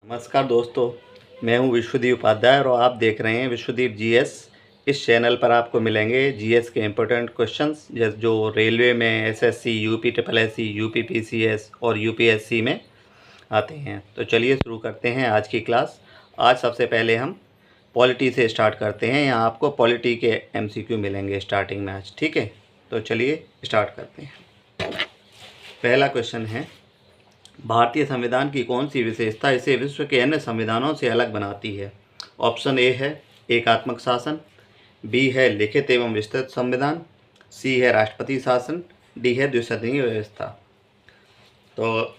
नमस्कार दोस्तों, मैं हूं विश्वदीप उपाध्याय और आप देख रहे हैं विश्वदीप जीएस। इस चैनल पर आपको मिलेंगे जीएस के इम्पोर्टेंट क्वेश्चंस जो रेलवे में SSC, UP triple SC, UP PCS और यूपीएससी में आते हैं। तो चलिए शुरू करते हैं आज की क्लास। आज सबसे पहले हम पॉलिटी से स्टार्ट करते हैं। यहाँ आपको पॉलिटी के एमसीक्यू मिलेंगे स्टार्टिंग में आज, ठीक है। तो चलिए स्टार्ट करते हैं। पहला क्वेश्चन है, भारतीय संविधान की कौन सी विशेषता इसे विश्व के अन्य संविधानों से अलग बनाती है? ऑप्शन ए है एकात्मक शासन, बी है लिखित एवं विस्तृत संविधान, सी है राष्ट्रपति शासन, डी है द्विसदनीय व्यवस्था। तो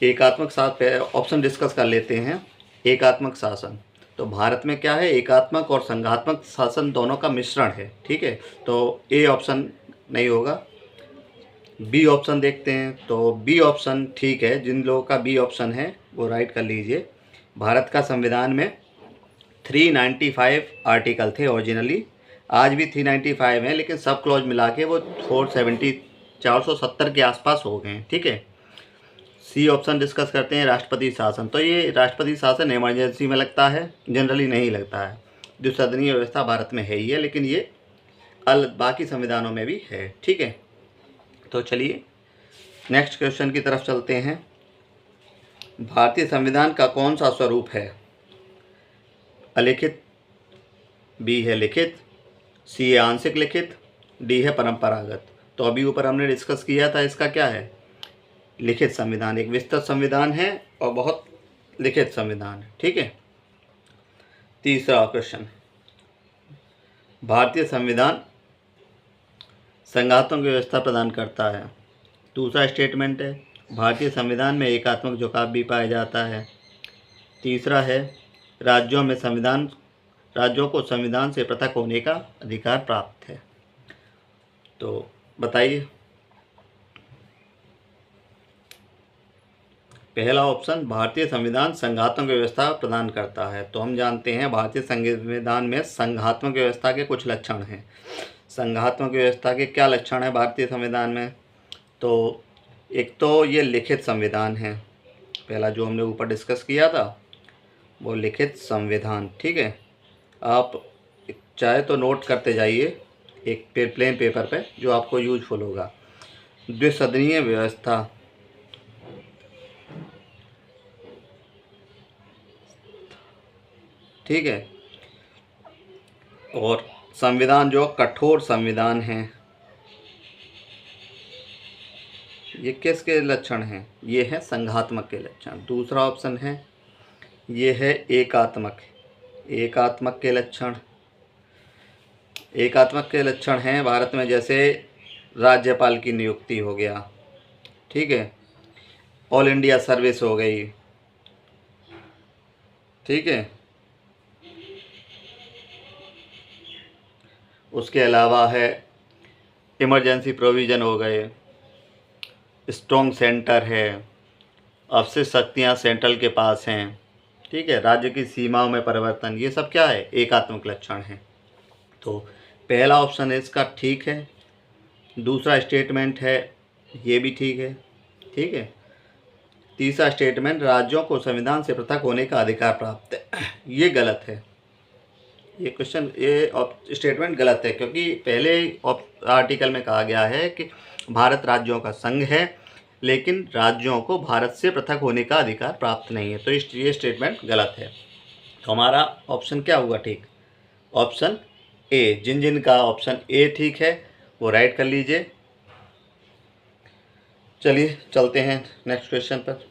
एकात्मक शासन ऑप्शन डिस्कस कर लेते हैं। एकात्मक शासन, तो भारत में क्या है, एकात्मक और संघात्मक शासन दोनों का मिश्रण है, ठीक है। तो ए ऑप्शन नहीं होगा। बी ऑप्शन देखते हैं, तो बी ऑप्शन ठीक है। जिन लोगों का बी ऑप्शन है वो राइट कर लीजिए। भारत का संविधान में 395 आर्टिकल थे ओरिजिनली, आज भी 395 हैं, लेकिन सब क्लॉज मिला के वो 470 के आसपास हो गए हैं, ठीक है। सी ऑप्शन डिस्कस करते हैं, राष्ट्रपति शासन। तो ये राष्ट्रपति शासन इमरजेंसी में लगता है, जनरली नहीं लगता है। द्विसदनीय व्यवस्था भारत में है ही है, लेकिन ये बाकी संविधानों में भी है, ठीक है। तो चलिए नेक्स्ट क्वेश्चन की तरफ चलते हैं। भारतीय संविधान का कौन सा स्वरूप है? अलिखित, बी है लिखित, सी है आंशिक लिखित, डी है परंपरागत। तो अभी ऊपर हमने डिस्कस किया था, इसका क्या है, लिखित संविधान। एक विस्तृत संविधान है और बहुत लिखित संविधान है, ठीक है। तीसरा क्वेश्चन, भारतीय संविधान संघात्मक व्यवस्था प्रदान करता है। दूसरा स्टेटमेंट है, भारतीय संविधान में एकात्मक झुकाव भी पाया जाता है। तीसरा है, राज्यों को संविधान से पृथक होने का अधिकार प्राप्त है। तो बताइए। पहला ऑप्शन, भारतीय संविधान संघात्मक व्यवस्था प्रदान करता है। तो हम जानते हैं भारतीय संविधान में संघात्मक व्यवस्था के कुछ लक्षण हैं। संघात्मक व्यवस्था के क्या लक्षण हैं भारतीय संविधान में? तो एक तो ये लिखित संविधान है, पहला जो हमने ऊपर डिस्कस किया था वो लिखित संविधान, ठीक है। आप चाहे तो नोट करते जाइए एक प्लेन पेपर पे, जो आपको यूजफुल होगा। द्विसदनीय व्यवस्था, ठीक है। और संविधान जो कठोर संविधान है, ये किसके लक्षण हैं? ये है संघात्मक के लक्षण। दूसरा ऑप्शन है, ये है एकात्मक के लक्षण। एकात्मक के लक्षण हैं भारत में, जैसे राज्यपाल की नियुक्ति हो गया, ठीक है, ऑल इंडिया सर्विस हो गई, ठीक है। उसके अलावा है इमरजेंसी प्रोविज़न हो गए, स्ट्रॉन्ग सेंटर है, अवशिष्ट शक्तियाँ सेंट्रल के पास हैं, ठीक है, राज्य की सीमाओं में परिवर्तन, ये सब क्या है, एकात्मक लक्षण हैं। तो पहला ऑप्शन है इसका ठीक है। दूसरा स्टेटमेंट है ये भी ठीक है, ठीक है। तीसरा स्टेटमेंट, राज्यों को संविधान से पृथक होने का अधिकार प्राप्त है, ये गलत है। ये स्टेटमेंट गलत है, क्योंकि पहले आर्टिकल में कहा गया है कि भारत राज्यों का संघ है, लेकिन राज्यों को भारत से पृथक होने का अधिकार प्राप्त नहीं है। तो ये स्टेटमेंट गलत है। तो हमारा ऑप्शन क्या हुआ ठीक? Option A. जिन का ऑप्शन ए ठीक है वो राइट कर लीजिए। चलिए चलते हैं नेक्स्ट क्वेश्चन पर।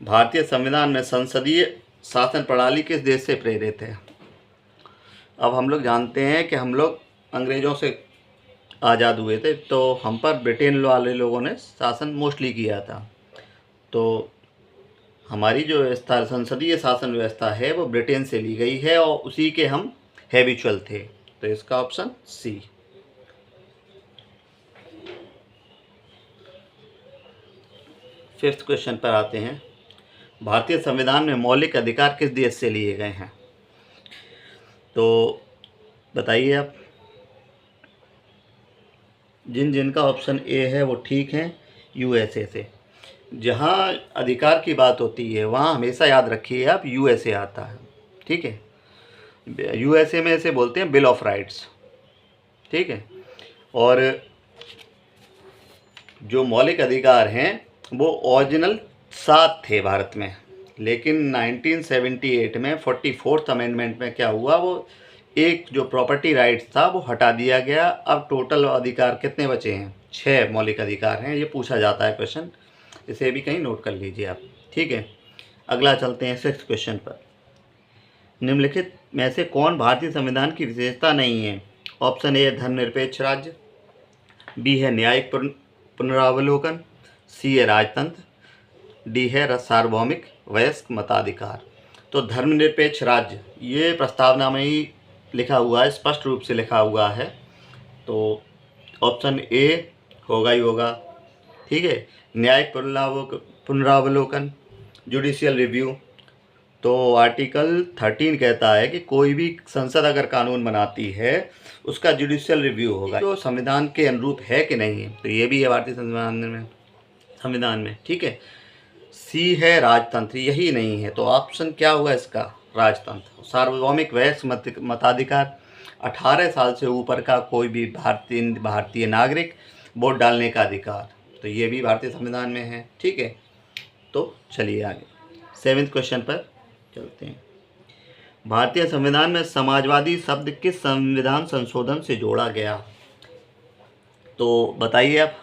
भारतीय संविधान में संसदीय शासन प्रणाली किस देश से प्रेरित है? अब हम लोग जानते हैं कि हम लोग अंग्रेज़ों से आज़ाद हुए थे, तो हम पर ब्रिटेन वाले लोगों ने शासन मोस्टली किया था। तो हमारी जो व्यवस्था, संसदीय शासन व्यवस्था है, वो ब्रिटेन से ली गई है और उसी के हम हैबिचुअल थे। तो इसका ऑप्शन सी। फिफ्थ क्वेश्चन पर आते हैं। भारतीय संविधान में मौलिक अधिकार किस देश से लिए गए हैं? तो बताइए आप। जिनका ऑप्शन ए है वो ठीक है, यूएसए से। जहाँ अधिकार की बात होती है वहाँ हमेशा याद रखिए आप यूएसए आता है, ठीक है। यूएसए में इसे बोलते हैं बिल ऑफ राइट्स, ठीक है। और जो मौलिक अधिकार हैं वो ओरिजिनल 7 थे भारत में, लेकिन 1978 में 44th अमेंडमेंट में क्या हुआ, वो एक जो प्रॉपर्टी राइट्स था वो हटा दिया गया। अब टोटल अधिकार कितने बचे हैं? 6 मौलिक अधिकार हैं। ये पूछा जाता है क्वेश्चन, इसे भी कहीं नोट कर लीजिए आप, ठीक है। अगला चलते हैं 6th क्वेश्चन पर। निम्नलिखित में से कौन भारतीय संविधान की विशेषता नहीं है? ऑप्शन ए धर्मनिरपेक्ष राज्य, बी है न्यायिक पुनरावलोकन, सी है राजतंत्र, डी है सार्वभौमिक वयस्क मताधिकार। तो धर्मनिरपेक्ष राज्य ये प्रस्तावना में ही लिखा हुआ है, स्पष्ट रूप से लिखा हुआ है, तो ऑप्शन ए होगा ही होगा, ठीक है। न्यायिक पुनरावलोकन, जुडिशियल रिव्यू, तो आर्टिकल 13 कहता है कि कोई भी संसद अगर कानून बनाती है उसका जुडिशियल रिव्यू होगा, जो संविधान के अनुरूप है कि नहीं है, तो ये भी है भारतीय संविधान में, ठीक है। सी है राजतंत्र, यही नहीं है, तो ऑप्शन क्या हुआ इसका? राजतंत्र। सार्वभौमिक वयस्क मताधिकार, 18 साल से ऊपर का कोई भी भारतीय नागरिक वोट डालने का अधिकार, तो ये भी भारतीय संविधान में है, ठीक है। तो चलिए आगे 7th क्वेश्चन पर चलते हैं। भारतीय संविधान में समाजवादी शब्द किस संविधान संशोधन से जोड़ा गया? तो बताइए आप।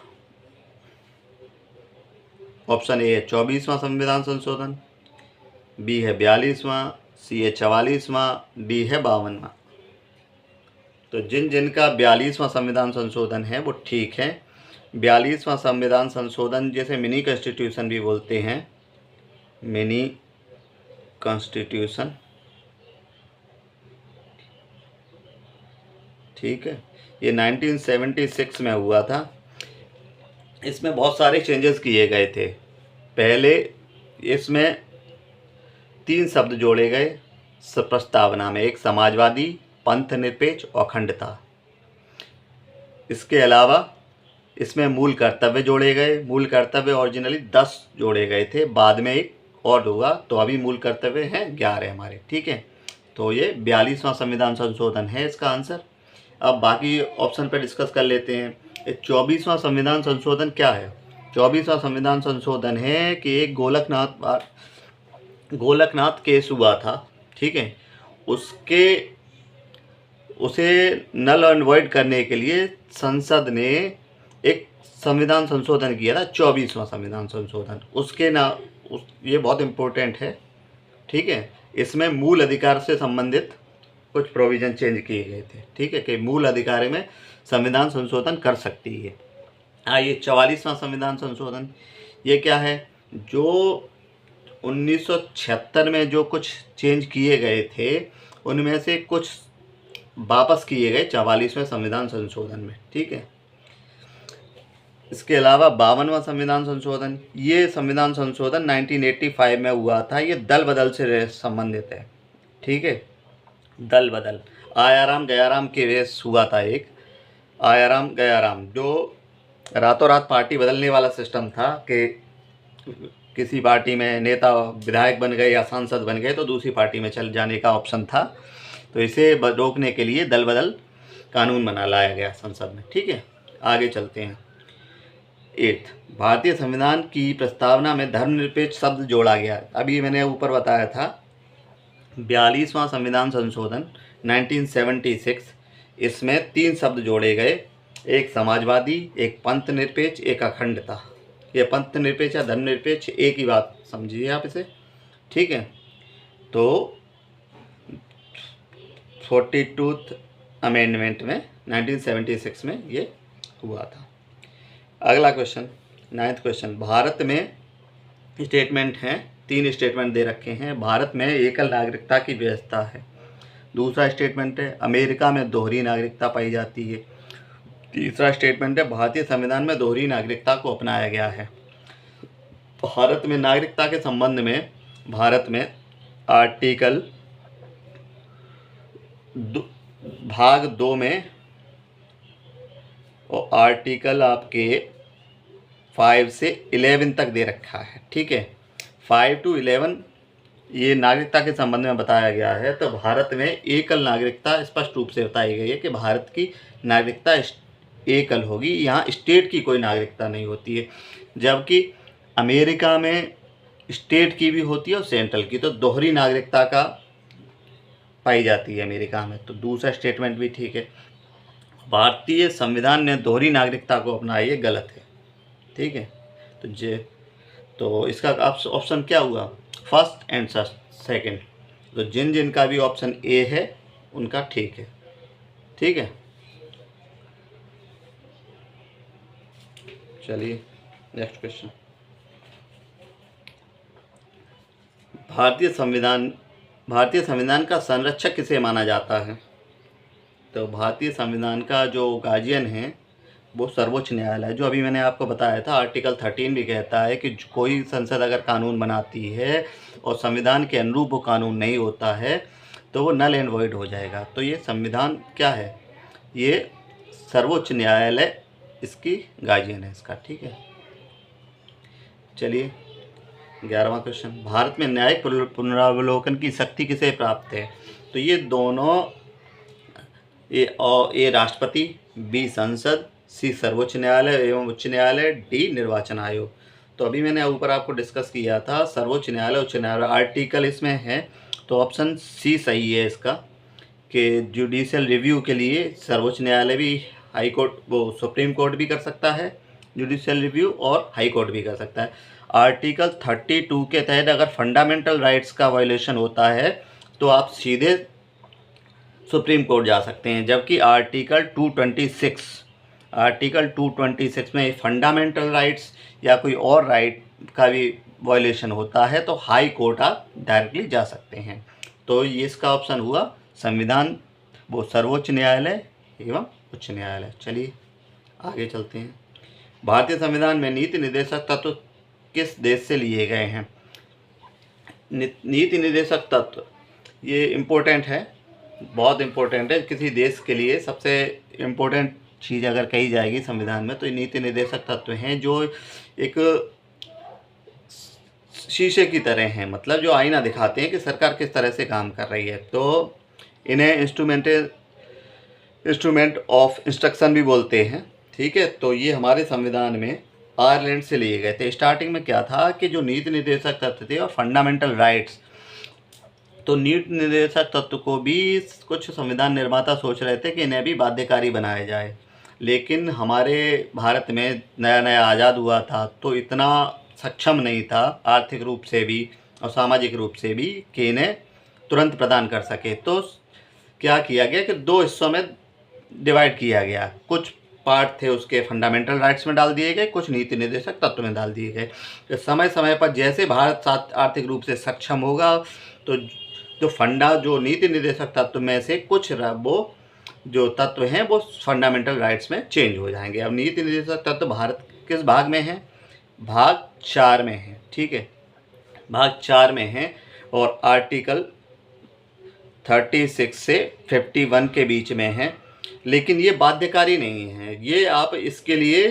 ऑप्शन ए है 24वां संविधान संशोधन, बी है 42वां, सी है 44वां, डी है 52वां। तो जिन का 42वां संविधान संशोधन है वो ठीक है। 42वां संविधान संशोधन जैसे मिनी कॉन्स्टिट्यूशन भी बोलते हैं, मिनी कॉन्स्टिट्यूशन, ठीक है। ये 1976 में हुआ था। इसमें बहुत सारे चेंजेस किए गए थे। पहले इसमें 3 शब्द जोड़े गए प्रस्तावना में, एक समाजवादी, पंथ निरपेक्ष और अखंडता। इसके अलावा इसमें मूल कर्तव्य जोड़े गए। मूल कर्तव्य ओरिजिनली 10 जोड़े गए थे, बाद में एक और हुआ, तो अभी मूल कर्तव्य हैं 11 हमारे, ठीक है। तो ये 42वां संविधान संशोधन है इसका आंसर। अब बाकी ऑप्शन पर डिस्कस कर लेते हैं। 24वां संविधान संशोधन क्या है? 24वां संविधान संशोधन है कि एक गोलकनाथ केस हुआ था, ठीक है। उसे नल एंड वॉइड करने के लिए संसद ने एक संविधान संशोधन किया था, 24वां संविधान संशोधन। ये बहुत इम्पोर्टेंट है, ठीक है। इसमें मूल अधिकार से संबंधित कुछ प्रोविज़न चेंज किए गए थे, ठीक है, कि मूल अधिकार में संविधान संशोधन कर सकती है। ये 44वां संविधान संशोधन ये क्या है? जो 1976 में जो कुछ चेंज किए गए थे उनमें से कुछ वापस किए गए 44वें संविधान संशोधन में, ठीक है। इसके अलावा 52वां संविधान संशोधन, ये संविधान संशोधन 1985 में हुआ था। ये दल बदल से संबंधित है, ठीक है। दल बदल, आयाराम गयाराम के रेस हुआ था एक, आयाराम गयाराम, जो रातों रात पार्टी बदलने वाला सिस्टम था कि किसी पार्टी में नेता विधायक बन गए या सांसद बन गए तो दूसरी पार्टी में चल जाने का ऑप्शन था। तो इसे रोकने के लिए दल बदल कानून बना लाया गया संसद में, ठीक है। आगे चलते हैं। 8th, भारतीय संविधान की प्रस्तावना में धर्मनिरपेक्ष शब्द जोड़ा गया। अभी मैंने ऊपर बताया था 42वां संविधान संशोधन 1976, इसमें 3 शब्द जोड़े गए, एक समाजवादी, एक पंथ निरपेक्ष, एक अखंडता। ये पंथ निरपेक्ष या धर्मनिरपेक्ष एक ही बात समझिए आप इसे, ठीक है। तो 42th अमेंडमेंट में 1976 में ये हुआ था। अगला क्वेश्चन 9th क्वेश्चन। भारत में स्टेटमेंट हैं, 3 स्टेटमेंट दे रखे हैं। भारत में एकल नागरिकता की व्यवस्था है। दूसरा स्टेटमेंट है अमेरिका में दोहरी नागरिकता पाई जाती है। तीसरा स्टेटमेंट है भारतीय संविधान में दोहरी नागरिकता को अपनाया गया है। भारत में नागरिकता के संबंध में भारत में आर्टिकल भाग 2 में और आर्टिकल आपके 5 से 11 तक दे रखा है, ठीक है। 5 to 11 ये नागरिकता के संबंध में बताया गया है। तो भारत में एकल नागरिकता स्पष्ट रूप से बताई गई है कि भारत की नागरिकता एकल होगी, यहाँ स्टेट की कोई नागरिकता नहीं होती है। जबकि अमेरिका में स्टेट की भी होती है और सेंट्रल की, तो दोहरी नागरिकता का पाई जाती है अमेरिका में। तो दूसरा स्टेटमेंट भी ठीक है। भारतीय संविधान ने दोहरी नागरिकता को अपनाया, ये गलत है, ठीक है। तो इसका ऑप्शन क्या हुआ, फर्स्ट एंड सेकंड। तो जिन जिन का भी ऑप्शन ए है उनका ठीक है, ठीक है। चलिए नेक्स्ट क्वेश्चन। भारतीय संविधान का संरक्षक किसे माना जाता है? तो भारतीय संविधान का जो गार्जियन है वो सर्वोच्च न्यायालय, जो अभी मैंने आपको बताया था। आर्टिकल 13 भी कहता है कि कोई संसद अगर कानून बनाती है और संविधान के अनुरूप वो कानून नहीं होता है तो वो नल एंड वॉइड हो जाएगा। तो ये संविधान क्या है, ये सर्वोच्च न्यायालय इसकी गार्जियन है इसका, ठीक है। चलिए 11वां क्वेश्चन। भारत में न्यायिक पुनरावलोकन की शक्ति किसे प्राप्त है? तो ये दोनों, ए राष्ट्रपति, बी संसद, सी सर्वोच्च न्यायालय एवं उच्च न्यायालय, डी निर्वाचन आयोग। तो अभी मैंने ऊपर आपको डिस्कस किया था सर्वोच्च न्यायालय, उच्च न्यायालय, आर्टिकल इसमें है। तो ऑप्शन सी सही है इसका, कि जुडिशियल रिव्यू के लिए सर्वोच्च न्यायालय भी, हाई कोर्ट, वो सुप्रीम कोर्ट भी कर सकता है जुडिशियल रिव्यू, और हाई कोर्ट भी कर सकता है। आर्टिकल 32 के तहत अगर फंडामेंटल राइट्स का वायलेशन होता है तो आप सीधे सुप्रीम कोर्ट जा सकते हैं। जबकि आर्टिकल 226 में फंडामेंटल राइट्स या कोई और राइट का भी वायलेशन होता है तो हाई कोर्ट आप डायरेक्टली जा सकते हैं। तो ये इसका ऑप्शन हुआ संविधान, वो सर्वोच्च न्यायालय एवं उच्च न्यायालय। चलिए आगे चलते हैं। भारतीय संविधान में नीति निर्देशक तत्व किस देश से लिए गए हैं? नीति निर्देशक तत्व ये इम्पोर्टेंट है, बहुत इम्पोर्टेंट है किसी देश के लिए। सबसे इम्पोर्टेंट चीज़ अगर कही जाएगी संविधान में तो ये नीति निर्देशक तत्व हैं, जो एक शीशे की तरह हैं, मतलब जो आईना दिखाते हैं कि सरकार किस तरह से काम कर रही है। तो इन्हें इंस्ट्रूमेंट ऑफ इंस्ट्रक्शन भी बोलते हैं, ठीक है। तो ये हमारे संविधान में आयरलैंड से लिए गए थे। स्टार्टिंग में क्या था कि जो नीति निर्देशक तत्व थे और फंडामेंटल राइट्स, तो नीति निर्देशक तत्व को भी कुछ संविधान निर्माता सोच रहे थे कि इन्हें भी बाध्यकारी बनाया जाए, लेकिन हमारे भारत में नया नया आज़ाद हुआ था तो इतना सक्षम नहीं था आर्थिक रूप से भी और सामाजिक रूप से भी कि इन्हें तुरंत प्रदान कर सके। तो क्या किया गया कि दो हिस्सों में डिवाइड किया गया। कुछ पार्ट थे उसके फंडामेंटल राइट्स में डाल दिए गए, कुछ नीति निर्देशक तत्व में डाल दिए गए। तो समय समय पर जैसे भारत आर्थिक रूप से सक्षम होगा तो जो नीति निर्देशक तत्व में से कुछ वो जो तत्व हैं वो फंडामेंटल राइट्स में चेंज हो जाएंगे। अब नीति निर्देशक तत्व भारत किस भाग में है? भाग 4 में है, ठीक है, भाग 4 में है। और आर्टिकल 36 से 51 के बीच में है, लेकिन ये बाध्यकारी नहीं है। ये आप इसके लिए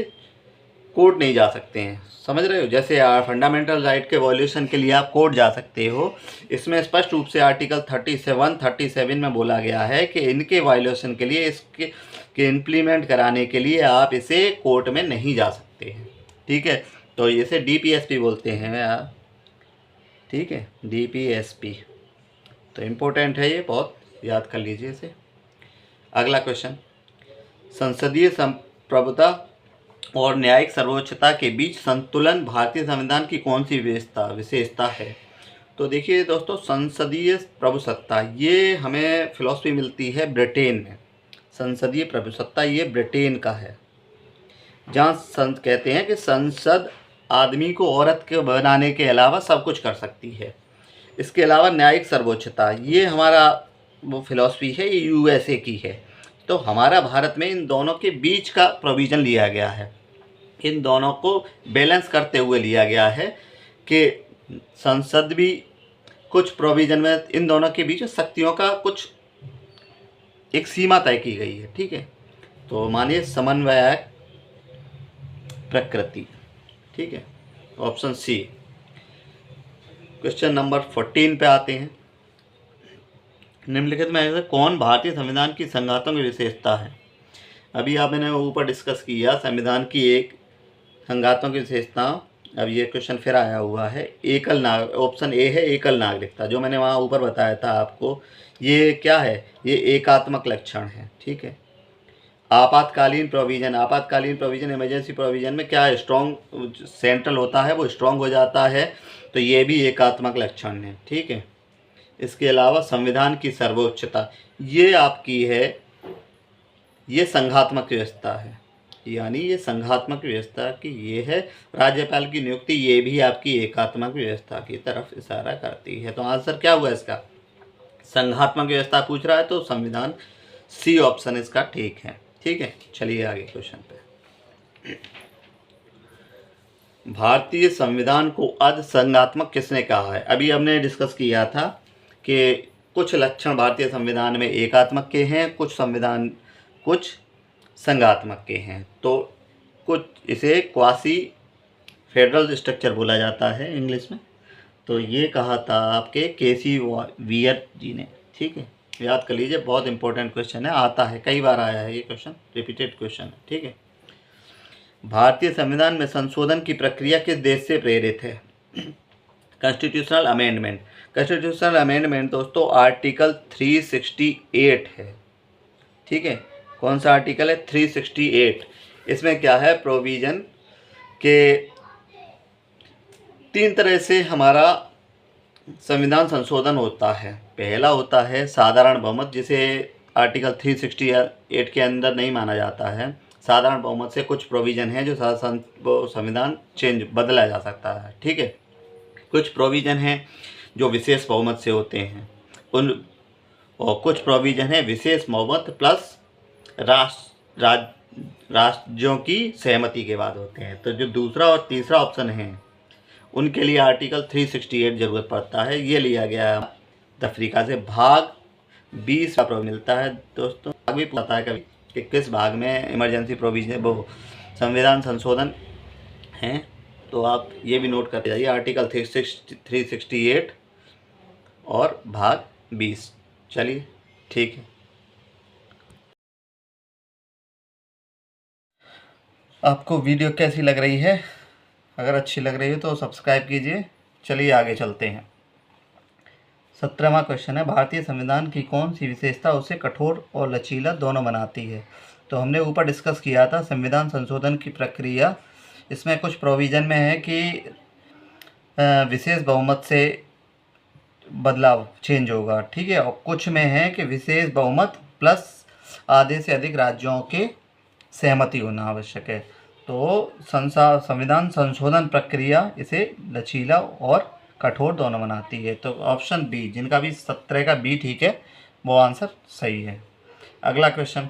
कोर्ट नहीं जा सकते हैं, समझ रहे हो? जैसे फंडामेंटल राइट के वॉल्यूशन के लिए आप कोर्ट जा सकते हो, इसमें स्पष्ट रूप से आर्टिकल 37 में बोला गया है कि इनके वायलेशन के लिए, इसके इम्प्लीमेंट कराने के लिए आप इसे कोर्ट में नहीं जा सकते हैं, ठीक है। तो इसे DPSP बोलते हैं यार, ठीक है, DPSP। तो इम्पोर्टेंट है ये, बहुत याद कर लीजिए इसे। अगला क्वेश्चन, संसदीय संप्रभुता और न्यायिक सर्वोच्चता के बीच संतुलन भारतीय संविधान की कौन सी विशेषता है? तो देखिए दोस्तों, संसदीय प्रभुसत्ता ये हमें फिलॉसफी मिलती है ब्रिटेन में। संसदीय प्रभुसत्ता ये ब्रिटेन का है, जहाँ संत कहते हैं कि संसद आदमी को औरत के बनाने के अलावा सब कुछ कर सकती है। इसके अलावा न्यायिक सर्वोच्चता ये हमारा वो फिलॉसफी है, ये USA की है। तो हमारा भारत में इन दोनों के बीच का प्रोविज़न लिया गया है, इन दोनों को बैलेंस करते हुए लिया गया है कि संसद भी कुछ प्रोविज़न में इन दोनों के बीच शक्तियों का कुछ एक सीमा तय की गई है, ठीक है। तो मानिए समन्वयक प्रकृति, ठीक है, ऑप्शन सी। क्वेश्चन नंबर 14 पे आते हैं। निम्नलिखित में से कौन भारतीय संविधान की संघातों की विशेषता है? अभी आपने ऊपर डिस्कस किया संविधान की एक संघातों की विशेषता। अब ये क्वेश्चन फिर आया हुआ है। एकल नाग ऑप्शन ए है एकल नागरिकता, जो मैंने वहाँ ऊपर बताया था आपको। ये क्या है? ये एकात्मक लक्षण है, ठीक है। आपातकालीन प्रोविजन इमरजेंसी प्रोविजन में क्या है? स्ट्रॉन्ग सेंट्रल होता है, वो स्ट्रॉन्ग हो जाता है, तो ये भी एकात्मक लक्षण है, ठीक है। इसके अलावा संविधान की सर्वोच्चता, ये आपकी है, ये संघात्मक व्यवस्था है, यानी ये संघात्मक व्यवस्था की ये है। राज्यपाल की नियुक्ति, ये भी आपकी एकात्मक व्यवस्था की तरफ इशारा करती है। तो आंसर क्या हुआ इसका? संघात्मक व्यवस्था पूछ रहा है तो संविधान सी ऑप्शन इसका ठीक है, ठीक है। चलिए आगे क्वेश्चन पे। भारतीय संविधान को अर्ध संघात्मक किसने कहा है? अभी हमने डिस्कस किया था कि कुछ लक्षण भारतीय संविधान में एकात्मक के हैं, कुछ संघात्मक के हैं। तो कुछ इसे क्वासी फेडरल स्ट्रक्चर बोला जाता है इंग्लिश में। तो ये कहा था आपके केसी वियर जी ने, ठीक है। याद कर लीजिए, बहुत इंपॉर्टेंट क्वेश्चन है, आता है, कई बार आया है ये क्वेश्चन, रिपीटेड क्वेश्चन है, ठीक है। भारतीय संविधान में संशोधन की प्रक्रिया किस देश से प्रेरित है? कॉन्स्टिट्यूशनल अमेंडमेंट दोस्तों आर्टिकल 368 है, ठीक है। कौन सा आर्टिकल है? 368। इसमें क्या है? प्रोविजन के 3 तरह से हमारा संविधान संशोधन होता है। पहला होता है साधारण बहुमत, जिसे आर्टिकल 368 के अंदर नहीं माना जाता है। साधारण बहुमत से कुछ प्रोविज़न है जो संविधान बदला जा सकता है, ठीक है। कुछ प्रोविज़न हैं जो विशेष बहुमत से होते हैं, और कुछ प्रोविज़न है विशेष बहुमत प्लस राज्यों की सहमति के बाद होते हैं। तो जो दूसरा और तीसरा ऑप्शन है उनके लिए आर्टिकल 368 जरूरत पड़ता है। ये लिया गया है अफ्रीका से। भाग 20 का मिलता है दोस्तों। भाग भी पता है कभी कि किस भाग में इमरजेंसी प्रोविजन वो संविधान संशोधन हैं, तो आप ये भी नोट करते जाइए, आर्टिकल 368 और भाग 20। चलिए ठीक है। आपको वीडियो कैसी लग रही है? अगर अच्छी लग रही है तो सब्सक्राइब कीजिए। चलिए आगे चलते हैं। 17वां क्वेश्चन है, भारतीय संविधान की कौन सी विशेषता उसे कठोर और लचीला दोनों बनाती है? तो हमने ऊपर डिस्कस किया था संविधान संशोधन की प्रक्रिया। इसमें कुछ प्रोविज़न में है कि विशेष बहुमत से बदलाव चेंज होगा, ठीक है। और कुछ में है कि विशेष बहुमत प्लस आधे से अधिक राज्यों के सहमति होना आवश्यक है। तो संविधान संशोधन प्रक्रिया इसे लचीला और कठोर दोनों बनाती है। तो ऑप्शन बी, जिनका भी 17 का बी ठीक है, वो आंसर सही है। अगला क्वेश्चन,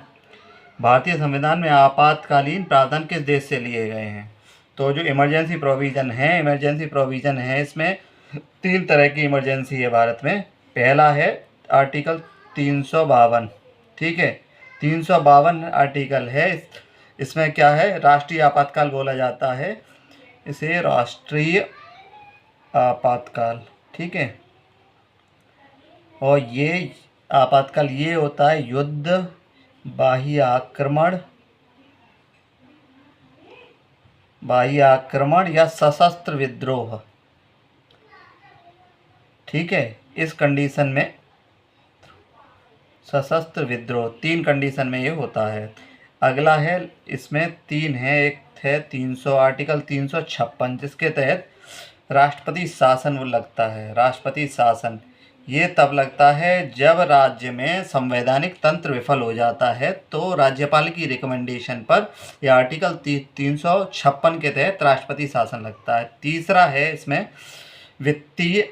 भारतीय संविधान में आपातकालीन प्रावधान किस देश से लिए गए हैं? तो जो इमरजेंसी प्रोविज़न है इसमें 3 तरह की इमरजेंसी है भारत में। पहला है आर्टिकल 352, ठीक है। 352 आर्टिकल है। इसमें क्या है? राष्ट्रीय आपातकाल बोला जाता है इसे, राष्ट्रीय आपातकाल, ठीक है। और ये आपातकाल ये होता है युद्ध, बाह्य आक्रमण या सशस्त्र विद्रोह, ठीक है। इस कंडीशन में सशस्त्र विद्रोह 3 कंडीशन में ये होता है। अगला है, इसमें 3 है। एक है 300 आर्टिकल 356, जिसके तहत राष्ट्रपति शासन वो लगता है। राष्ट्रपति शासन ये तब लगता है जब राज्य में संवैधानिक तंत्र विफल हो जाता है, तो राज्यपाल की रिकमेंडेशन पर यह आर्टिकल 356 के तहत राष्ट्रपति शासन लगता है। तीसरा है इसमें वित्तीय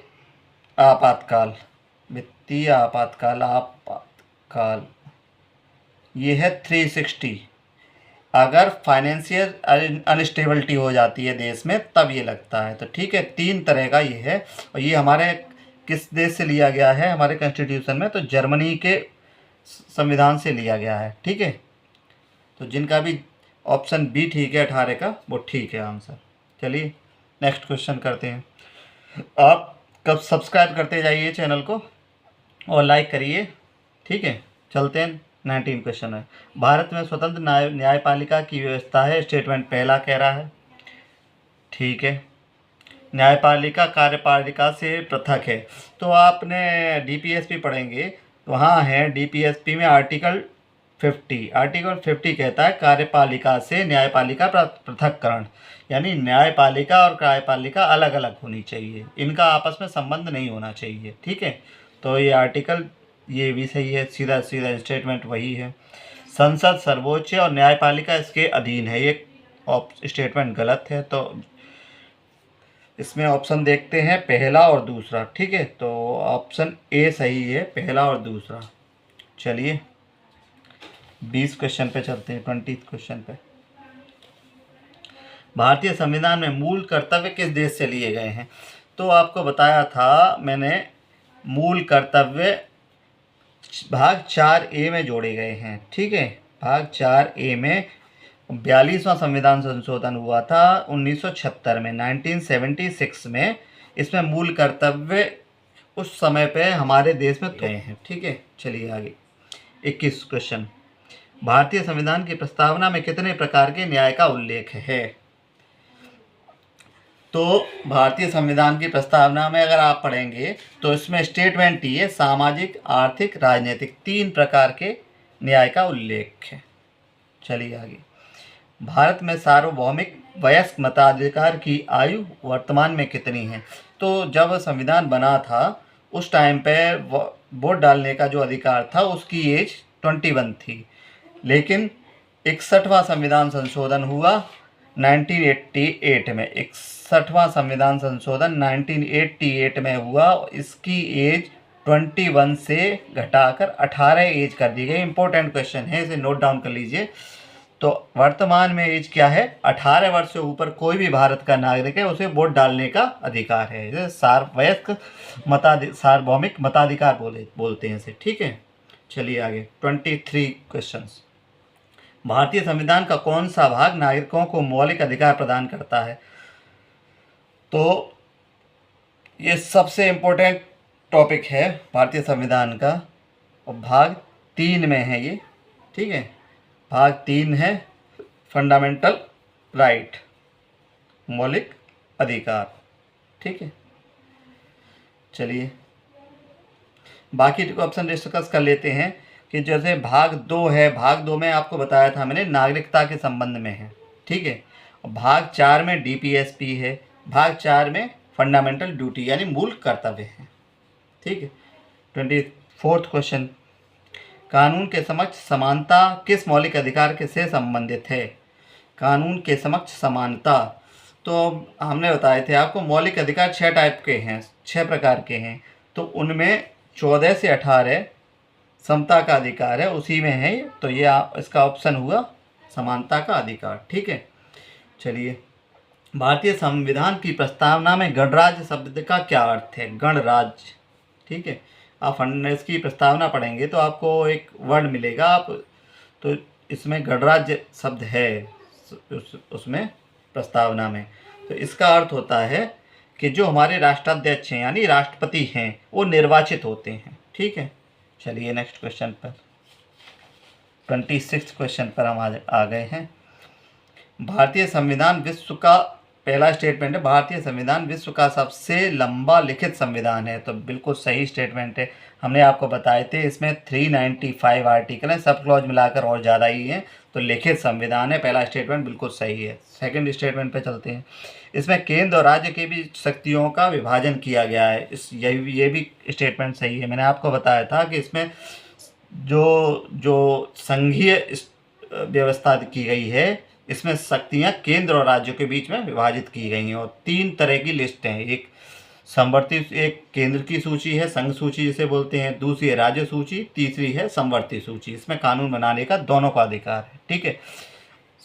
आपातकाल ये है 360। अगर फाइनेंशियल अनस्टेबिलिटी हो जाती है देश में तब ये लगता है। तो ठीक है, 3 तरह का ये है। और ये हमारे किस देश से लिया गया है? हमारे कॉन्स्टिट्यूशन में तो जर्मनी के संविधान से लिया गया है, ठीक है। तो जिनका भी ऑप्शन बी ठीक है 18 का, वो ठीक है आंसर। चलिए नेक्स्ट क्वेश्चन करते हैं। आप कब सब्सक्राइब करते जाइए चैनल को और लाइक करिए, ठीक है। चलते हैं 19 क्वेश्चन है। भारत में स्वतंत्र न्यायपालिका की व्यवस्था है, स्टेटमेंट पहला कह रहा है, ठीक है। न्यायपालिका कार्यपालिका से पृथक है, तो आपने डीपीएसपी पढ़ेंगे तो वहाँ है डीपीएसपी में आर्टिकल 50 कहता है कार्यपालिका से न्यायपालिका पृथककरण, यानी न्यायपालिका और कार्यपालिका अलग अलग होनी चाहिए, इनका आपस में संबंध नहीं होना चाहिए, ठीक है। तो ये आर्टिकल ये भी सही है, सीधा सीधा स्टेटमेंट वही है। संसद सर्वोच्च और न्यायपालिका इसके अधीन है, ये स्टेटमेंट गलत है। तो इसमें ऑप्शन देखते हैं पहला और दूसरा, ठीक है। तो ऑप्शन ए सही है, पहला और दूसरा। चलिए 20 क्वेश्चन पे चलते हैं, 20 क्वेश्चन पे। भारतीय संविधान में मूल कर्तव्य किस देश से लिए गए हैं? तो आपको बताया था मैंने, मूल कर्तव्य भाग 4A में जोड़े गए हैं, ठीक है। भाग 4A में 42वां संविधान संशोधन हुआ था 1976 में, 1976 में। इसमें मूल कर्तव्य उस समय पे हमारे देश में गए हैं, ठीक है। चलिए आगे 21 क्वेश्चन। भारतीय संविधान की प्रस्तावना में कितने प्रकार के न्याय का उल्लेख है? तो भारतीय संविधान की प्रस्तावना में अगर आप पढ़ेंगे तो इसमें स्टेटमेंट ही है, सामाजिक, आर्थिक, राजनीतिक, 3 प्रकार के न्याय का उल्लेख है। चलिए आगे। भारत में सार्वभौमिक वयस्क मताधिकार की आयु वर्तमान में कितनी है? तो जब संविधान बना था उस टाइम पे वोट डालने का जो अधिकार था उसकी एज 21 थी, लेकिन 61वां संविधान संशोधन हुआ 1988 में। 61वां संविधान संशोधन 1988 में हुआ, इसकी एज 21 से घटाकर 18 एज कर दी गई। इंपॉर्टेंट क्वेश्चन है, इसे नोट डाउन कर लीजिए। तो वर्तमान में एज क्या है? 18 वर्ष से ऊपर कोई भी भारत का नागरिक है उसे वोट डालने का अधिकार है। इसे सार्वभौमिक मताधिकार बोलते हैं इसे, ठीक है। चलिए आगे 23 क्वेश्चंस। भारतीय संविधान का कौन सा भाग नागरिकों को मौलिक अधिकार प्रदान करता है? तो ये सबसे इम्पोर्टेंट टॉपिक है भारतीय संविधान का, और भाग 3 में है ये, ठीक है। भाग 3 है फंडामेंटल राइट, मौलिक अधिकार, ठीक है। चलिए बाकी ऑप्शन डिस्कस कर लेते हैं कि जैसे भाग 2 है, भाग 2 में आपको बताया था मैंने नागरिकता के संबंध में है, ठीक है। भाग 4 में डीपीएसपी है, भाग 4 में फंडामेंटल ड्यूटी यानी मूल कर्तव्य है, ठीक है। 24 क्वेश्चन। कानून के समक्ष समानता किस मौलिक अधिकार के से संबंधित है? कानून के समक्ष समानता, तो हमने बताए थे आपको मौलिक अधिकार 6 टाइप के हैं, 6 प्रकार के हैं। तो उनमें 14 से 18 समता का अधिकार है, उसी में है। तो ये इसका ऑप्शन हुआ समानता का अधिकार, ठीक है। चलिए भारतीय संविधान की प्रस्तावना में गणराज्य शब्द का क्या अर्थ है? गणराज्य, ठीक है। आप इसकी प्रस्तावना पढ़ेंगे तो आपको एक वर्ड मिलेगा, आप तो इसमें गणराज्य शब्द है उसमें प्रस्तावना में। तो इसका अर्थ होता है कि जो हमारे राष्ट्राध्यक्ष हैं यानी राष्ट्रपति हैं वो निर्वाचित होते हैं, ठीक है। चलिए नेक्स्ट क्वेश्चन पर 26 क्वेश्चन पर हम आ गए हैं। भारतीय संविधान विश्व का, पहला स्टेटमेंट है भारतीय संविधान विश्व का सबसे लंबा लिखित संविधान है। तो बिल्कुल सही स्टेटमेंट है, हमने आपको बताए थे। इसमें 395 आर्टिकल हैं, सब क्लॉज मिलाकर और ज़्यादा ही हैं। तो लिखित संविधान है, पहला स्टेटमेंट बिल्कुल सही है। सेकंड स्टेटमेंट पे चलते हैं। इसमें केंद्र और राज्य के बीच शक्तियों का विभाजन किया गया है, ये भी स्टेटमेंट सही है। मैंने आपको बताया था कि इसमें जो संघीय व्यवस्था की गई है, इसमें शक्तियां केंद्र और राज्यों के बीच में विभाजित की गई हैं। और 3 तरह की लिस्ट हैं, एक समवर्ती, एक केंद्र की सूची है, संघ सूची जिसे बोलते हैं, दूसरी है राज्य सूची, तीसरी है समवर्ती सूची। इसमें कानून बनाने का दोनों का अधिकार है, ठीक है।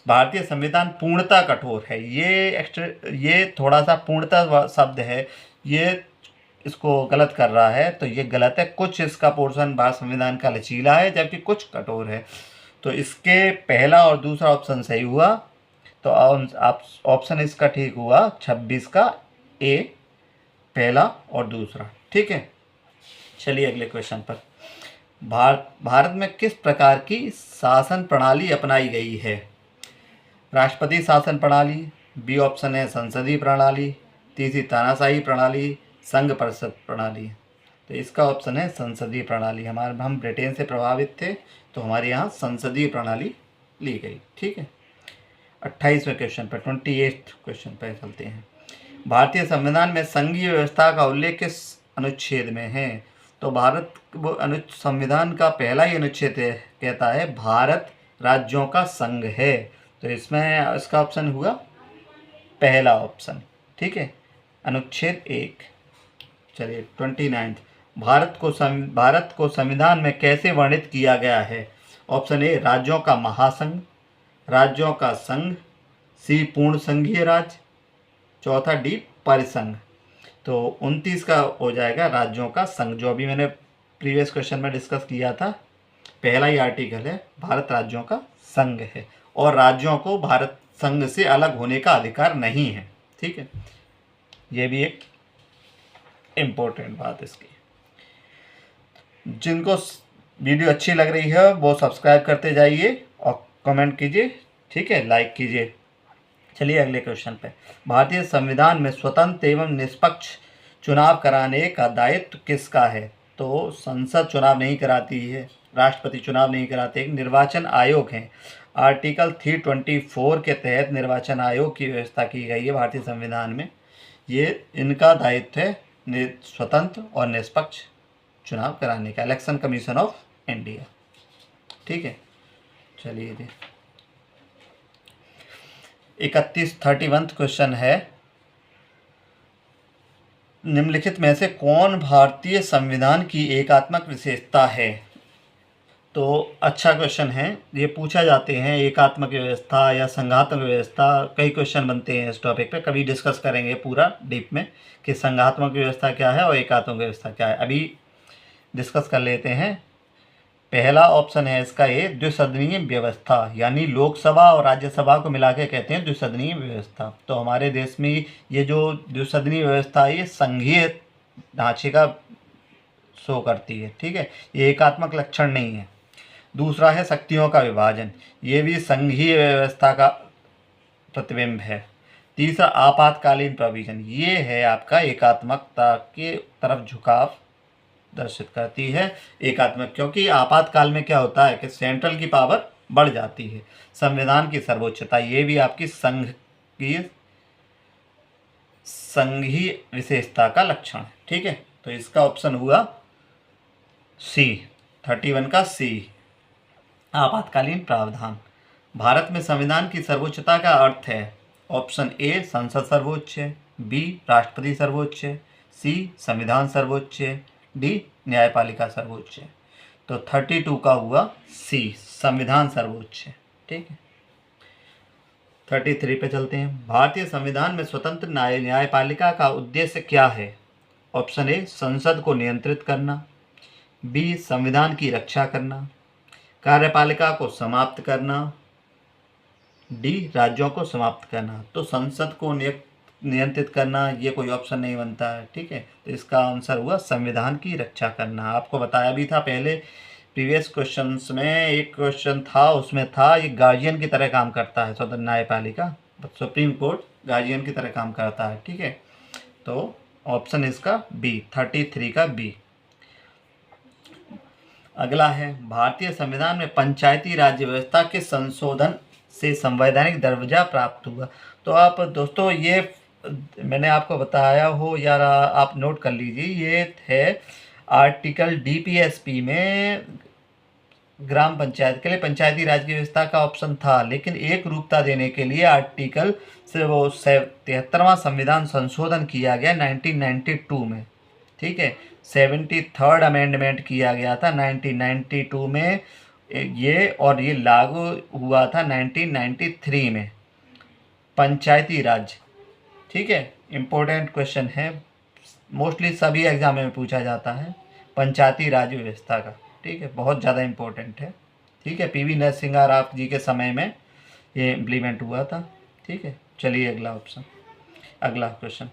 भारतीय संविधान पूर्णतः कठोर है, ये थोड़ा सा पूर्णतः शब्द है, ये इसको गलत कर रहा है, तो ये गलत है। कुछ इसका पोर्शन भारत संविधान का लचीला है जबकि कुछ कठोर है। तो इसके पहला और दूसरा ऑप्शन सही हुआ। तो आप ऑप्शन इसका ठीक हुआ 26 का ए, पहला और दूसरा। ठीक है, चलिए अगले क्वेश्चन पर। भारत में किस प्रकार की शासन प्रणाली अपनाई गई है? राष्ट्रपति शासन प्रणाली, बी ऑप्शन है संसदीय प्रणाली, तीसरी तानाशाही प्रणाली, संघ परिषद प्रणाली। तो इसका ऑप्शन है संसदीय प्रणाली। हम ब्रिटेन से प्रभावित थे तो हमारे यहाँ संसदीय प्रणाली ली गई। ठीक है, 28वें क्वेश्चन पर, 28 क्वेश्चन पर चलते हैं। भारतीय संविधान में संघीय व्यवस्था का उल्लेख किस अनुच्छेद में है? तो भारत संविधान का पहला ही अनुच्छेद कहता है भारत राज्यों का संघ है। तो इसमें इसका ऑप्शन हुआ पहला ऑप्शन। ठीक है, अनुच्छेद 1। चलिए 29, भारत को संविधान में कैसे वर्णित किया गया है? ऑप्शन ए राज्यों का महासंघ, राज्यों का संघ, सी पूर्ण संघीय राज्य, चौथा डी परिसंघ। तो 29 का हो जाएगा राज्यों का संघ, जो अभी मैंने प्रीवियस क्वेश्चन में डिस्कस किया था। पहला ही आर्टिकल है भारत राज्यों का संघ है और राज्यों को भारत संघ से अलग होने का अधिकार नहीं है। ठीक है, ये भी एक इम्पोर्टेंट बात इसकी। जिनको वीडियो अच्छी लग रही है वो सब्सक्राइब करते जाइए और कमेंट कीजिए। ठीक है, लाइक कीजिए। चलिए अगले क्वेश्चन पे। भारतीय संविधान में स्वतंत्र एवं निष्पक्ष चुनाव कराने का दायित्व किसका है? तो संसद चुनाव नहीं कराती है, राष्ट्रपति चुनाव नहीं कराते, एक निर्वाचन आयोग है। आर्टिकल 324 के तहत निर्वाचन आयोग की व्यवस्था की गई है भारतीय संविधान में। ये इनका दायित्व है स्वतंत्र और निष्पक्ष चुनाव कराने का, इलेक्शन कमीशन ऑफ इंडिया। ठीक है, चलिए 31 क्वेश्चन है। निम्नलिखित में से कौन भारतीय संविधान की एकात्मक विशेषता है? तो अच्छा क्वेश्चन है, ये पूछा जाते हैं एकात्मक व्यवस्था या संघात्मक व्यवस्था, कई क्वेश्चन बनते हैं इस टॉपिक पे। कभी डिस्कस करेंगे पूरा डीप में कि संघात्मक व्यवस्था क्या है और एकात्मक व्यवस्था क्या है। अभी डिस्कस कर लेते हैं। पहला ऑप्शन है इसका ए द्विसदनीय व्यवस्था, यानी लोकसभा और राज्यसभा को मिला के कहते हैं द्विसदनीय व्यवस्था। तो हमारे देश में ये जो द्विसदनीय व्यवस्था है ये संघीय ढांचे का शो करती है। ठीक है, ये एकात्मक लक्षण नहीं है। दूसरा है शक्तियों का विभाजन, ये भी संघीय व्यवस्था का प्रतिबिंब है। तीसरा आपातकालीन प्रोविजन, ये है आपका एकात्मकता के तरफ झुकाव दर्शित करती है एकात्मक, क्योंकि आपातकाल में क्या होता है कि सेंट्रल की पावर बढ़ जाती है। संविधान की सर्वोच्चता, ये भी आपकी संघीय विशेषता का लक्षण है। ठीक है, तो इसका ऑप्शन हुआ सी, 31 का सी, आपातकालीन प्रावधान। भारत में संविधान की सर्वोच्चता का अर्थ है ऑप्शन ए संसद सर्वोच्च है, बी राष्ट्रपति सर्वोच्च है, सी संविधान सर्वोच्च है, डी न्यायपालिका सर्वोच्च है। तो 32 का हुआ सी, संविधान सर्वोच्च है। ठीक है, 33 पे चलते हैं। भारतीय संविधान में स्वतंत्र न्यायपालिका का उद्देश्य क्या है? ऑप्शन ए संसद को नियंत्रित करना, बी संविधान की रक्षा करना, कार्यपालिका को समाप्त करना, डी राज्यों को समाप्त करना। तो संसद को नियंत्रित करना ये कोई ऑप्शन नहीं बनता है। ठीक है, तो इसका आंसर हुआ संविधान की रक्षा करना। आपको बताया भी था पहले प्रीवियस क्वेश्चंस में, एक क्वेश्चन था उसमें था ये गार्जियन की तरह काम करता है स्वतंत्र न्यायपालिका, सुप्रीम कोर्ट गार्जियन की तरह काम करता है। ठीक है, तो ऑप्शन इसका बी, 33 का बी। अगला है भारतीय संविधान में पंचायती राज व्यवस्था के संशोधन से संवैधानिक दर्जा प्राप्त हुआ। तो आप दोस्तों ये मैंने आपको बताया हो या आप नोट कर लीजिए, ये है आर्टिकल डीपीएसपी में ग्राम पंचायत के लिए पंचायती राज की व्यवस्था का ऑप्शन था, लेकिन एक रूपता देने के लिए आर्टिकल से वो 73वां संविधान संशोधन किया गया 1992 में। ठीक है, 73rd अमेंडमेंट किया गया था 1992 में ये, और ये लागू हुआ था 1993 में पंचायती राज। ठीक है, इम्पोर्टेंट क्वेश्चन है, मोस्टली सभी एग्जाम में पूछा जाता है पंचायती राज व्यवस्था का। ठीक है, बहुत ज़्यादा इम्पोर्टेंट है। ठीक है, पीवी नरसिंह राव जी के समय में ये इम्प्लीमेंट हुआ था। ठीक है। चलिए अगला क्वेश्चन।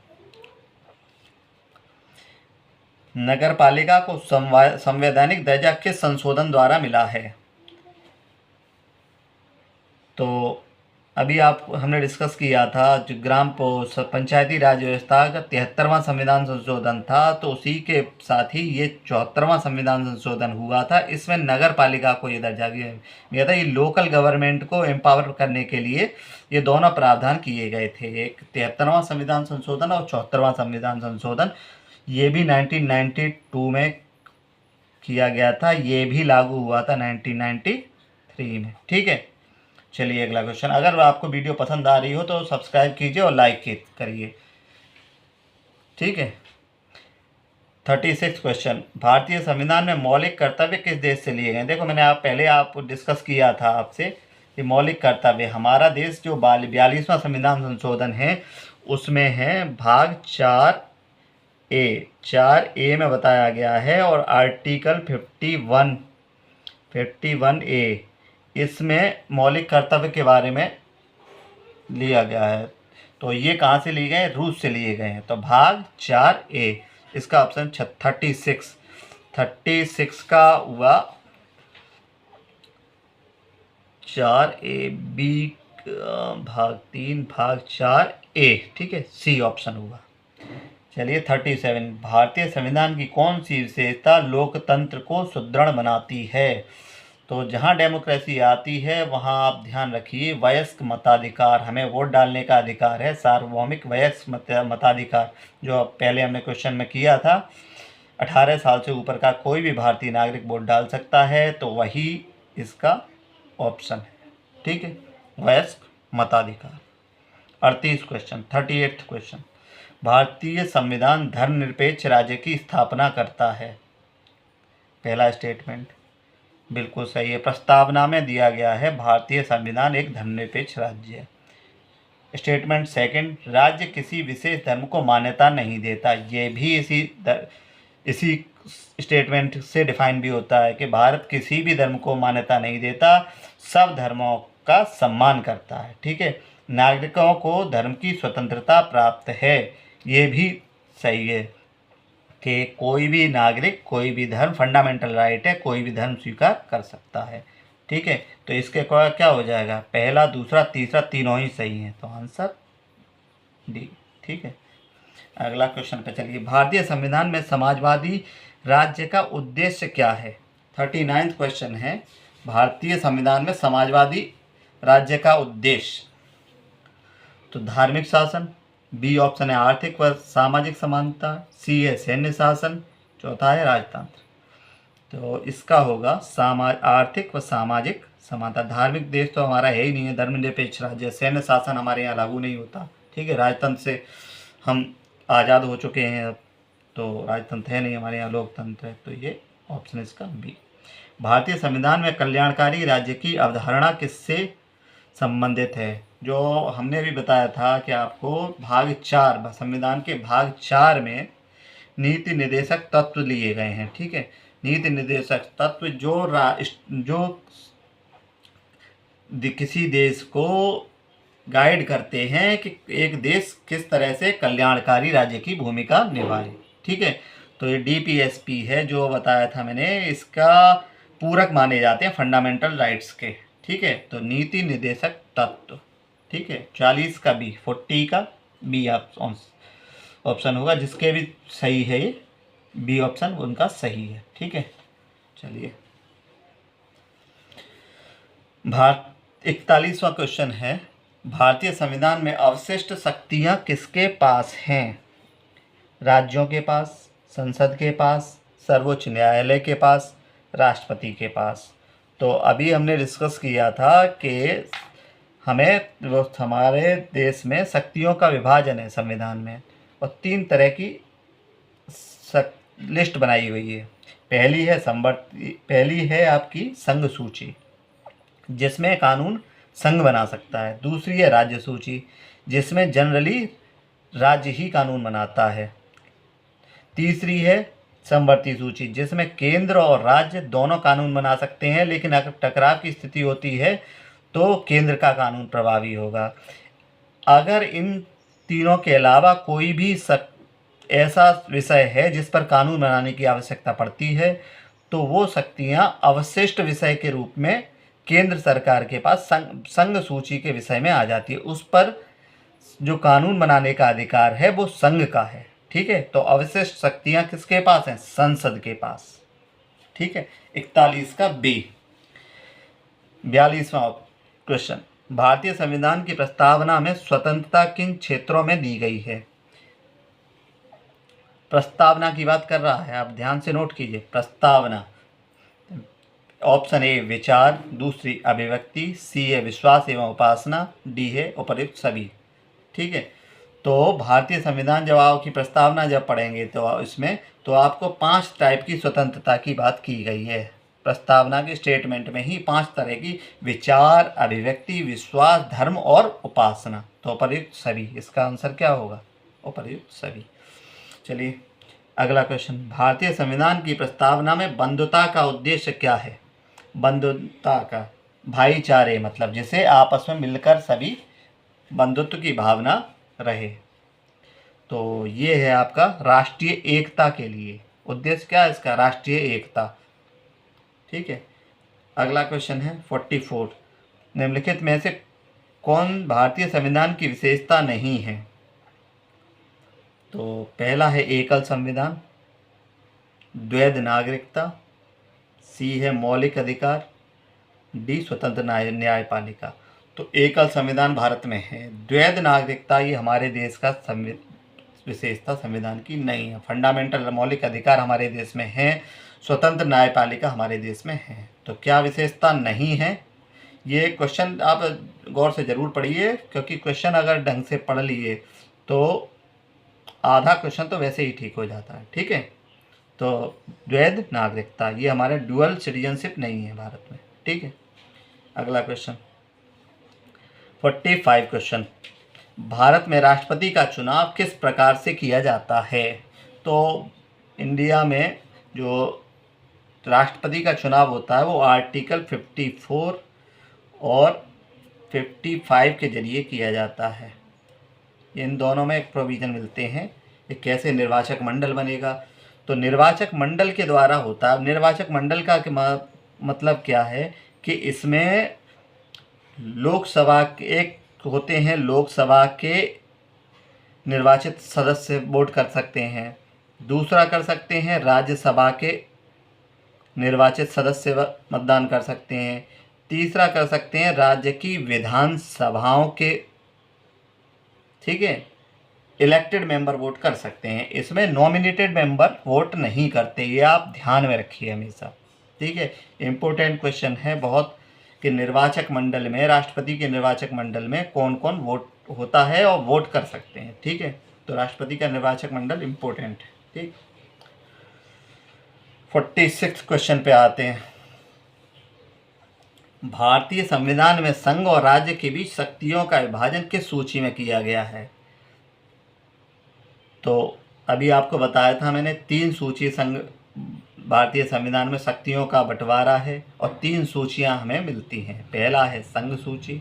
नगर पालिका को संवैधानिक दर्जा किस संशोधन द्वारा मिला है? तो अभी हमने डिस्कस किया था, जो पंचायती राज व्यवस्था का 73वां संविधान संशोधन था, तो उसी के साथ ही ये 74वां संविधान संशोधन हुआ था। इसमें नगर पालिका को ये दर्जा दिया था। ये लोकल गवर्नमेंट को एम्पावर करने के लिए ये दोनों प्रावधान किए गए थे, एक 73वां संविधान संशोधन और 74वां संविधान संशोधन। ये भी 1992 में किया गया था, ये भी लागू हुआ था 1993 में, ठीक है। चलिए अगला क्वेश्चन। अगर आपको वीडियो पसंद आ रही हो तो सब्सक्राइब कीजिए और लाइक करिए, ठीक है। 36 क्वेश्चन। भारतीय संविधान में मौलिक कर्तव्य किस देश से लिए गए? देखो, मैंने पहले डिस्कस किया था आपसे कि मौलिक कर्तव्य हमारा देश जो 42वां संविधान संशोधन है उसमें है भाग 4A में बताया गया है, और आर्टिकल 51A इसमें मौलिक कर्तव्य के बारे में लिया गया है। तो ये कहाँ से लिए गए? रूस से लिए गए हैं। तो भाग 4A, इसका ऑप्शन 36 का हुआ 4AB भाग 3 भाग 4A, ठीक है, C ऑप्शन हुआ। चलिए 37। भारतीय संविधान की कौन सी विशेषता लोकतंत्र को सुदृढ़ बनाती है? तो जहाँ डेमोक्रेसी आती है वहाँ आप ध्यान रखिए, वयस्क मताधिकार, हमें वोट डालने का अधिकार है, सार्वभौमिक वयस्क मताधिकार, जो पहले हमने क्वेश्चन में किया था। 18 साल से ऊपर का कोई भी भारतीय नागरिक वोट डाल सकता है, तो वही इसका ऑप्शन है, ठीक है, वयस्क मताधिकार। 38 क्वेश्चन। 38 क्वेश्चन। भारतीय संविधान धर्मनिरपेक्ष राज्य की स्थापना करता है। पहला स्टेटमेंट बिल्कुल सही है। प्रस्तावना में दिया गया है भारतीय संविधान एक धर्मनिरपेक्ष राज्य है। स्टेटमेंट सेकंड, राज्य किसी विशेष धर्म को मान्यता नहीं देता। ये भी इसी स्टेटमेंट से डिफाइन भी होता है कि भारत किसी भी धर्म को मान्यता नहीं देता, सब धर्मों का सम्मान करता है, ठीक है। नागरिकों को धर्म की स्वतंत्रता प्राप्त है। ये भी सही है कि कोई भी नागरिक कोई भी धर्म, फंडामेंटल राइट है, कोई भी धर्म स्वीकार कर सकता है, ठीक है। तो इसके क्या हो जाएगा? पहला, दूसरा, तीसरा, तीनों ही सही हैं, तो आंसर डी, ठीक है। अगला क्वेश्चन पे चलिए। भारतीय संविधान में समाजवादी राज्य का उद्देश्य क्या है? 39 क्वेश्चन है। भारतीय संविधान में समाजवादी राज्य का उद्देश्य, तो धार्मिक शासन, बी ऑप्शन है आर्थिक व सामाजिक समानता, सी है सैन्य शासन, चौथा है राजतंत्र। तो इसका होगा आर्थिक व सामाजिक समानता। धार्मिक देश तो हमारा है ही नहीं है, धर्मनिरपेक्ष राज्य। सैन्य शासन हमारे यहाँ लागू नहीं होता, ठीक है। राजतंत्र से हम आज़ाद हो चुके हैं अब, तो राजतंत्र है नहीं हमारे यहाँ, लोकतंत्र है। तो ये ऑप्शन इसका बी। भारतीय संविधान में कल्याणकारी राज्य की अवधारणा किससे संबंधित है? जो हमने भी बताया था कि आपको भाग 4, संविधान के भाग 4 में नीति निर्देशक तत्व लिए गए हैं, ठीक है। नीति निर्देशक तत्व जो किसी देश को गाइड करते हैं कि एक देश किस तरह से कल्याणकारी राज्य की भूमिका निभाए, ठीक है। तो ये DPSP है जो बताया था मैंने, इसका पूरक माने जाते हैं फंडामेंटल राइट्स के, ठीक है। तो नीति निर्देशक तत्व, ठीक है। 40 का बी, 40 का बी ऑप्शन होगा, जिसके भी सही है ये बी ऑप्शन उनका सही है, ठीक है। चलिए 41वां क्वेश्चन है। भारतीय संविधान में अवशिष्ट शक्तियां किसके पास हैं? राज्यों के पास, संसद के पास, सर्वोच्च न्यायालय के पास, राष्ट्रपति के पास। तो अभी हमने डिस्कस किया था कि हमारे देश में शक्तियों का विभाजन है संविधान में, और 3 तरह की लिस्ट बनाई हुई है। पहली है आपकी संघ सूची, जिसमें कानून संघ बना सकता है। दूसरी है राज्य सूची, जिसमें जनरली राज्य ही कानून बनाता है। तीसरी है समवर्ती सूची, जिसमें केंद्र और राज्य दोनों कानून बना सकते हैं, लेकिन अगर टकराव की स्थिति होती है तो केंद्र का कानून प्रभावी होगा। अगर इन तीनों के अलावा कोई भी ऐसा विषय है जिस पर कानून बनाने की आवश्यकता पड़ती है तो वो शक्तियां अवशिष्ट विषय के रूप में केंद्र सरकार के पास संघ सूची के विषय में आ जाती है। उस पर जो कानून बनाने का अधिकार है वो संघ का है। ठीक है, तो अवशिष्ट शक्तियां किसके पास हैं? संसद के पास। ठीक है, 41 का बी। 42वां क्वेश्चन, भारतीय संविधान की प्रस्तावना में स्वतंत्रता किन क्षेत्रों में दी गई है? प्रस्तावना की बात कर रहा है, आप ध्यान से नोट कीजिए। प्रस्तावना, ऑप्शन ए विचार, दूसरी अभिव्यक्ति, सी है विश्वास एवं उपासना, डी है उपर्युक्त सभी। ठीक है, तो भारतीय संविधान जब आपकी प्रस्तावना जब पढ़ेंगे तो इसमें तो आपको 5 टाइप की स्वतंत्रता की बात की गई है। प्रस्तावना के स्टेटमेंट में ही 5 तरह की, विचार, अभिव्यक्ति, विश्वास, धर्म और उपासना। तो उपर्युक्त सभी, इसका आंसर क्या होगा? उपर्युक्त सभी। चलिए अगला क्वेश्चन, भारतीय संविधान की प्रस्तावना में बंधुता का उद्देश्य क्या है? बंधुता का भाईचारे, मतलब जिसे आपस में मिलकर सभी बंधुत्व की भावना रहे। तो ये है आपका राष्ट्रीय एकता के लिए। उद्देश्य क्या है इसका? राष्ट्रीय एकता। ठीक है, अगला क्वेश्चन है 44, निम्नलिखित में से कौन भारतीय संविधान की विशेषता नहीं है? तो पहला है एकल संविधान, द्वैध नागरिकता, सी है मौलिक अधिकार, डी स्वतंत्र न्यायपालिका। तो एकल संविधान भारत में है, द्वैध नागरिकता ये हमारे देश का विशेषता संविधान की नहीं है। फंडामेंटल मौलिक अधिकार हमारे देश में है, स्वतंत्र न्यायपालिका हमारे देश में है। तो क्या विशेषता नहीं है? ये क्वेश्चन आप गौर से ज़रूर पढ़िए, क्योंकि क्वेश्चन अगर ढंग से पढ़ लिए तो आधा क्वेश्चन तो वैसे ही ठीक हो जाता है। ठीक है, तो द्वैध नागरिकता ये हमारे ड्यूअल सिटीजनशिप नहीं है भारत में। ठीक है, अगला क्वेश्चन 45 क्वेश्चन, भारत में राष्ट्रपति का चुनाव किस प्रकार से किया जाता है? तो इंडिया में जो राष्ट्रपति का चुनाव होता है वो आर्टिकल 54 और 55 के जरिए किया जाता है। इन दोनों में एक प्रोविज़न मिलते हैं। ये कैसे निर्वाचक मंडल बनेगा? तो निर्वाचक मंडल के द्वारा होता है। निर्वाचक मंडल का मतलब क्या है कि इसमें लोकसभा के एक होते हैं, लोकसभा के निर्वाचित सदस्य वोट कर सकते हैं। दूसरा कर सकते हैं राज्यसभा के निर्वाचित सदस्य मतदान कर सकते हैं। तीसरा कर सकते हैं राज्य की विधानसभाओं के, ठीक है, इलेक्टेड मेंबर वोट कर सकते हैं। इसमें नॉमिनेटेड मेंबर वोट नहीं करते, ये आप ध्यान में रखिए हमेशा। ठीक है, इम्पोर्टेंट क्वेश्चन है बहुत कि निर्वाचक मंडल में, राष्ट्रपति के निर्वाचक मंडल में कौन कौन वोट होता है और वोट कर सकते हैं। ठीक है, तो राष्ट्रपति का निर्वाचक मंडल इम्पोर्टेंट है। ठीक, 46 क्वेश्चन पे आते हैं। भारतीय संविधान में संघ और राज्य के बीच शक्तियों का विभाजन किस सूची में किया गया है? तो अभी आपको बताया था मैंने, 3 सूची संघ भारतीय संविधान में शक्तियों का बंटवारा है और 3 सूचियां हमें मिलती हैं। पहला है संघ सूची,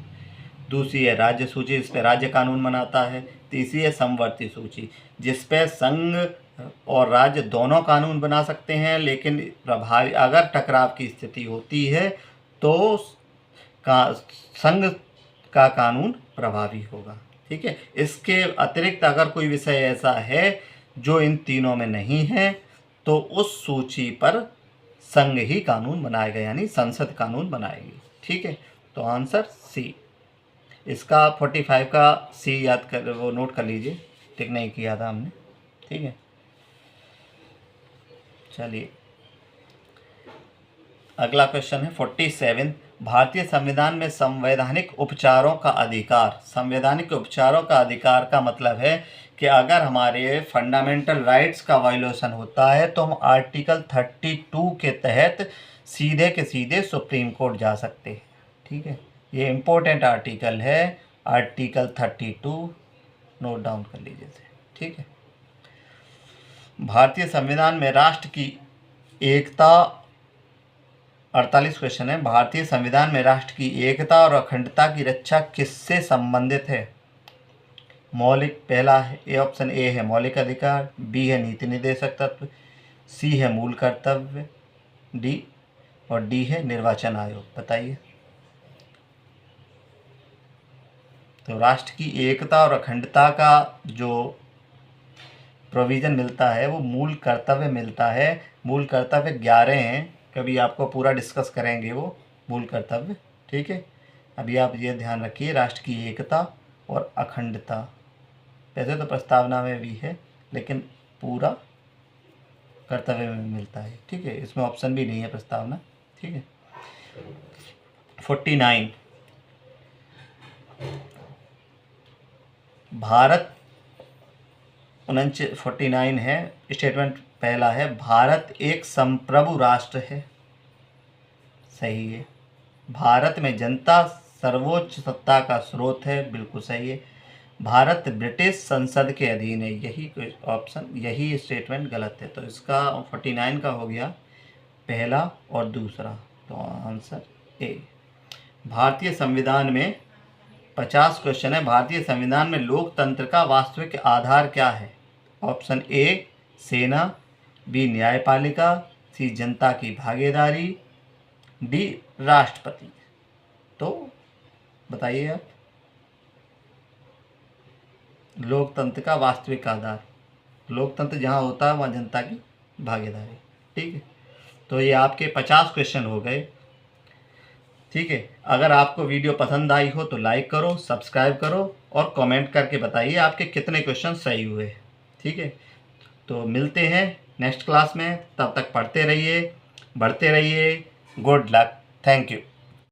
दूसरी है राज्य सूची, इस पर राज्य कानून बनाता है। तीसरी है समवर्ती सूची, जिस पे संघ और राज्य दोनों कानून बना सकते हैं, लेकिन प्रभावी अगर टकराव की स्थिति होती है तो संघ का कानून प्रभावी होगा। ठीक है, इसके अतिरिक्त अगर कोई विषय ऐसा है जो इन तीनों में नहीं है तो उस सूची पर संघ ही कानून बनाएगा, यानी संसद कानून बनाएगी। ठीक है, तो आंसर सी। इसका 45 का सी याद कर, वो नोट कर लीजिए, टिक नहीं किया था हमने। ठीक है, चलिए अगला क्वेश्चन है 47, भारतीय संविधान में संवैधानिक उपचारों का अधिकार। संवैधानिक उपचारों का अधिकार का मतलब है कि अगर हमारे फंडामेंटल राइट्स का वायोलेशन होता है तो हम आर्टिकल 32 के तहत सीधे के सीधे सुप्रीम कोर्ट जा सकते हैं। ठीक है, ये इम्पोर्टेंट आर्टिकल है, आर्टिकल 32, नोट डाउन कर लीजिए। ठीक है, भारतीय संविधान में राष्ट्र की एकता, 48 क्वेश्चन है, भारतीय संविधान में राष्ट्र की एकता और अखंडता की रक्षा किससे संबंधित है? मौलिक, पहला है ए, ऑप्शन ए है मौलिक अधिकार, बी है नीति निर्देशक तत्व, सी है मूल कर्तव्य, डी और डी है निर्वाचन आयोग। बताइए। तो राष्ट्र की एकता और अखंडता का जो प्रोविज़न मिलता है वो मूल कर्तव्य मिलता है। मूल कर्तव्य 11 हैं, कभी आपको पूरा डिस्कस करेंगे वो मूल कर्तव्य। ठीक है, अभी आप ये ध्यान रखिए, राष्ट्र की एकता और अखंडता वैसे तो प्रस्तावना में भी है, लेकिन पूरा कर्तव्य में मिलता है। ठीक है, इसमें ऑप्शन भी नहीं है प्रस्तावना। ठीक है। 49 भारत 49 है। स्टेटमेंट पहला है, भारत एक संप्रभु राष्ट्र है। सही है। भारत में जनता सर्वोच्च सत्ता का स्रोत है। बिल्कुल सही है। भारत ब्रिटिश संसद के अधीन है। यही ऑप्शन, यही स्टेटमेंट गलत है। तो इसका 49 का हो गया पहला और दूसरा, तो आंसर ए। भारतीय संविधान में 50 क्वेश्चन है। भारतीय संविधान में लोकतंत्र का वास्तविक आधार क्या है? ऑप्शन ए सेना, बी न्यायपालिका, सी जनता की भागीदारी, डी राष्ट्रपति। तो बताइए आप। लोकतंत्र का वास्तविक आधार, लोकतंत्र जहाँ होता है वहाँ जनता की भागीदारी। ठीक है, तो ये आपके 50 क्वेश्चन हो गए। ठीक है, अगर आपको वीडियो पसंद आई हो तो लाइक करो, सब्सक्राइब करो और कमेंट करके बताइए आपके कितने क्वेश्चन सही हुए। ठीक है, तो मिलते हैं नेक्स्ट क्लास में। तब तक पढ़ते रहिए, बढ़ते रहिए। Good luck. Thank you.